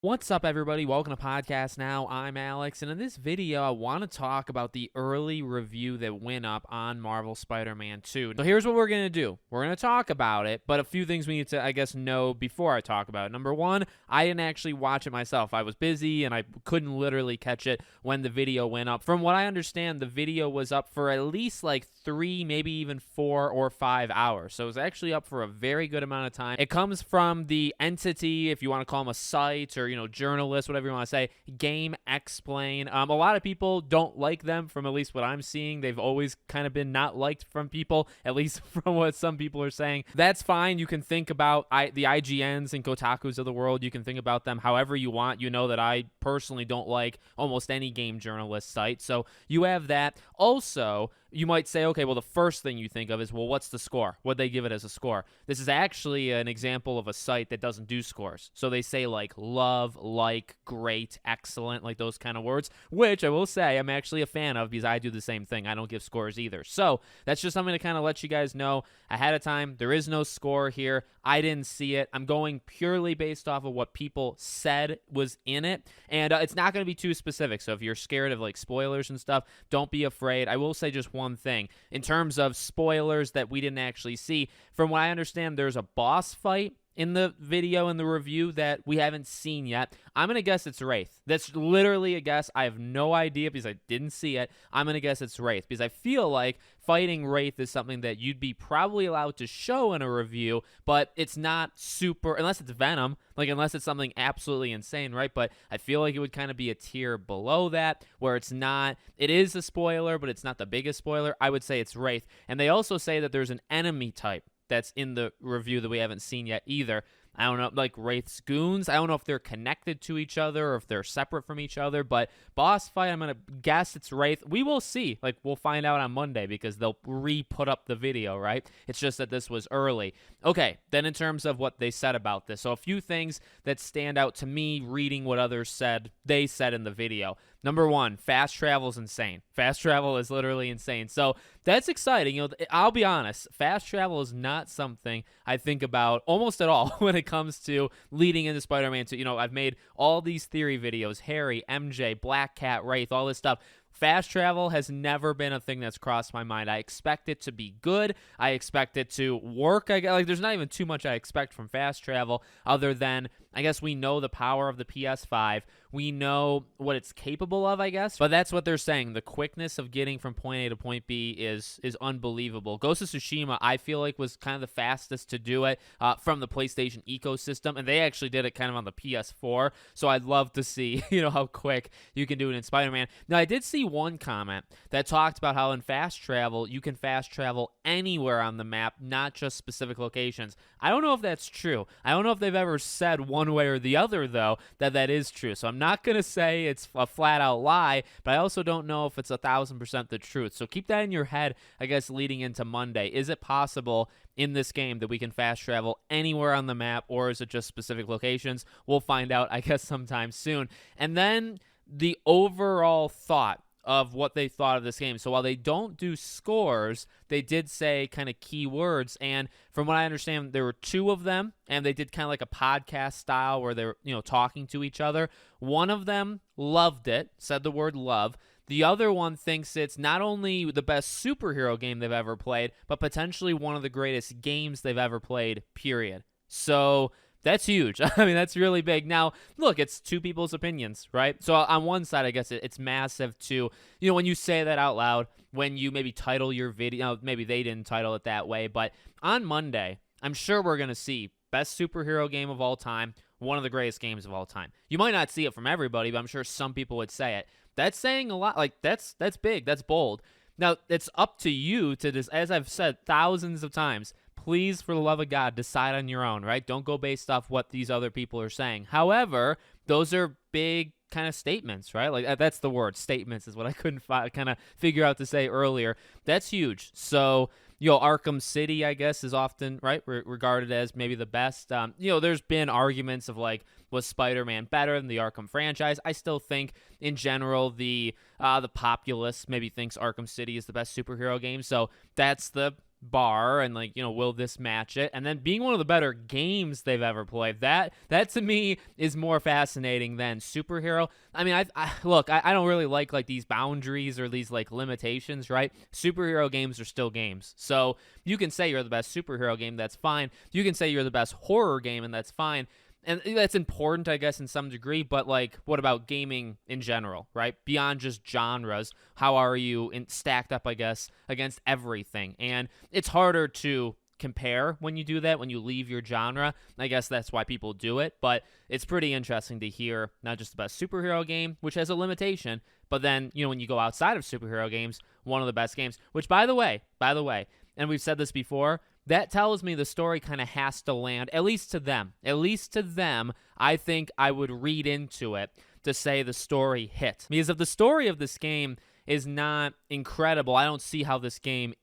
What's up, everybody? Welcome to Podcast Now. I'm Alex, and in this video, I want to talk about the early review that went up on Marvel Spider-Man 2. So here's what we're going to do. We're going to talk about it, but a few things we need to, know before I talk about it. Number one, I didn't actually watch it myself. I was busy, and I couldn't literally catch it when the video went up. From what I understand, the video was up for at least like 3, maybe even 4 or 5 hours. So it was actually up for a very good amount of time. It comes from the entity, if you want to call them a site or journalists, whatever you want to say, Game Explain. A lot of people don't like them from at least what I'm seeing. They've always kind of been not liked from people, at least from what some people are saying. That's fine. You can think about the IGNs and Kotakus of the world. You can think about them however you want. You know that I personally don't like almost any game journalist site. So you have that. Also, you might say, okay, well, the first thing you think of is, well, what's the score? What'd they give it as a score? This is actually an example of a site that doesn't do scores. So they say like love, like, great, excellent, like those kind of words, which I will say I'm actually a fan of because I do the same thing. I don't give scores either. So that's just something to kind of let you guys know ahead of time. There is no score here. I didn't see it. I'm going purely based off of what people said was in it. And it's not going to be too specific. So if you're scared of like spoilers and stuff, don't be afraid. I will say just one thing. In terms of spoilers that we didn't actually see, from what I understand, there's a boss fight in the video and the review that we haven't seen yet. I'm going to guess it's Wraith. That's literally a guess. I have no idea because I didn't see it. I'm going to guess it's Wraith because I feel like fighting Wraith is something that you'd be probably allowed to show in a review, but it's not super, unless it's Venom, like unless it's something absolutely insane, right? But I feel like it would kind of be a tier below that where it's not, it is a spoiler, but it's not the biggest spoiler. I would say it's Wraith. And they also say that there's an enemy type that's in the review that we haven't seen yet either. I don't know, like Wraith's goons. I don't know if they're connected to each other or if they're separate from each other, but boss fight, I'm going to guess it's Wraith. We will see. Like, we'll find out on Monday because they'll re-put up the video, right? It's just that this was early. Okay, then in terms of what they said about this. So a few things that stand out to me reading what others said, they said in the video. Number one, fast travel is insane. Fast travel is literally insane. So that's exciting. I'll be honest, fast travel is not something I think about almost at all when it comes to leading into Spider-Man 2. I've made all these theory videos, Harry, MJ, Black Cat, Wraith, all this stuff. Fast travel has never been a thing that's crossed my mind. I expect it to be good. I expect it to work. There's not even too much I expect from fast travel other than, I guess we know the power of the PS5. We know what it's capable of, I guess. But that's what they're saying. The quickness of getting from point A to point B is unbelievable. Ghost of Tsushima, I feel like, was kind of the fastest to do it from the PlayStation ecosystem. And they actually did it kind of on the PS4. So I'd love to see, how quick you can do it in Spider-Man. Now, I did see one comment that talked about how in fast travel, you can fast travel anywhere on the map, not just specific locations. I don't know if that's true. I don't know if they've ever said one way or the other, though, that is true. So I'm not going to say it's a flat-out lie, but I also don't know if it's 1,000% the truth. So keep that in your head, I guess, leading into Monday. Is it possible in this game that we can fast travel anywhere on the map, or is it just specific locations? We'll find out, I guess, sometime soon. And then the overall thought of what they thought of this game. So while they don't do scores, they did say kind of key words. And from what I understand, there were 2 of them, and they did kind of like a podcast style where they're, talking to each other. One of them loved it, said the word love. The other one thinks it's not only the best superhero game they've ever played, but potentially one of the greatest games they've ever played, period. So that's huge. I mean, that's really big. Now, look, it's 2 people's opinions, right? So on one side, I guess it's massive to, when you say that out loud, when you maybe title your video, maybe they didn't title it that way, but on Monday, I'm sure we're going to see best superhero game of all time, one of the greatest games of all time. You might not see it from everybody, but I'm sure some people would say it. That's saying a lot. Like, that's big. That's bold. Now, it's up to you to, as I've said thousands of times, please, for the love of God, decide on your own, right? Don't go based off what these other people are saying. However, those are big kind of statements, right? Like, that's the word. Statements is what I couldn't kind of figure out to say earlier. That's huge. So, Arkham City, I guess, is often, right, regarded as maybe the best. There's been arguments of, like, was Spider-Man better than the Arkham franchise? I still think, in general, the populace maybe thinks Arkham City is the best superhero game. So that's the bar and like, will this match it? And then being one of the better games they've ever played. That to me is more fascinating than superhero. I mean, I don't really like these boundaries or these like limitations, right? Superhero games are still games. So you can say you're the best superhero game, that's fine. You can say you're the best horror game, and that's fine. And that's important, I guess, in some degree, but like, what about gaming in general, right? Beyond just genres, how are you stacked up, I guess, against everything? And it's harder to compare when you do that, when you leave your genre. I guess that's why people do it, but it's pretty interesting to hear not just the best superhero game, which has a limitation, but then, when you go outside of superhero games, one of the best games, which by the way, and we've said this before, that tells me the story kind of has to land, at least to them. At least to them, I think I would read into it to say the story hit. Because if the story of this game is not incredible, I don't see how this game,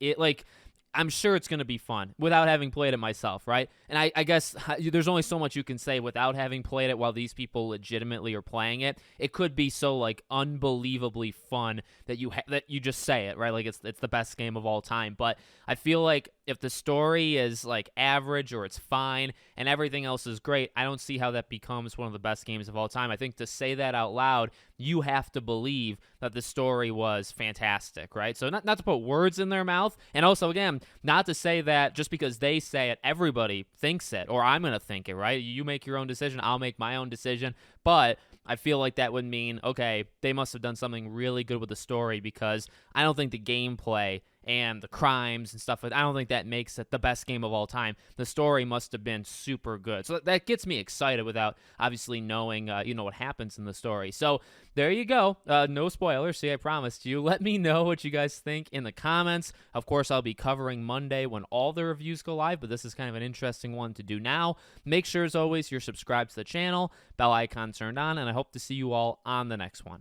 I'm sure it's going to be fun without having played it myself, right? And I guess there's only so much you can say without having played it while these people legitimately are playing it. It could be so like unbelievably fun that you just say it, right? Like it's the best game of all time. But I feel like if the story is like average or it's fine and everything else is great, I don't see how that becomes one of the best games of all time. I think to say that out loud, you have to believe that the story was fantastic, right? So not to put words in their mouth, and also, again, not to say that just because they say it, everybody thinks it, or I'm going to think it, right? You make your own decision, I'll make my own decision, but I feel like that would mean, okay, they must have done something really good with the story, because I don't think the gameplay and the crimes and stuff, I don't think that makes it the best game of all time. The story must have been super good. So that gets me excited without obviously knowing, what happens in the story. So there you go. No spoilers. See, I promised you. Let me know what you guys think in the comments. Of course, I'll be covering Monday when all the reviews go live, but this is kind of an interesting one to do now. Make sure, as always, you're subscribed to the channel, bell icon turned on, and I hope to see you all on the next one.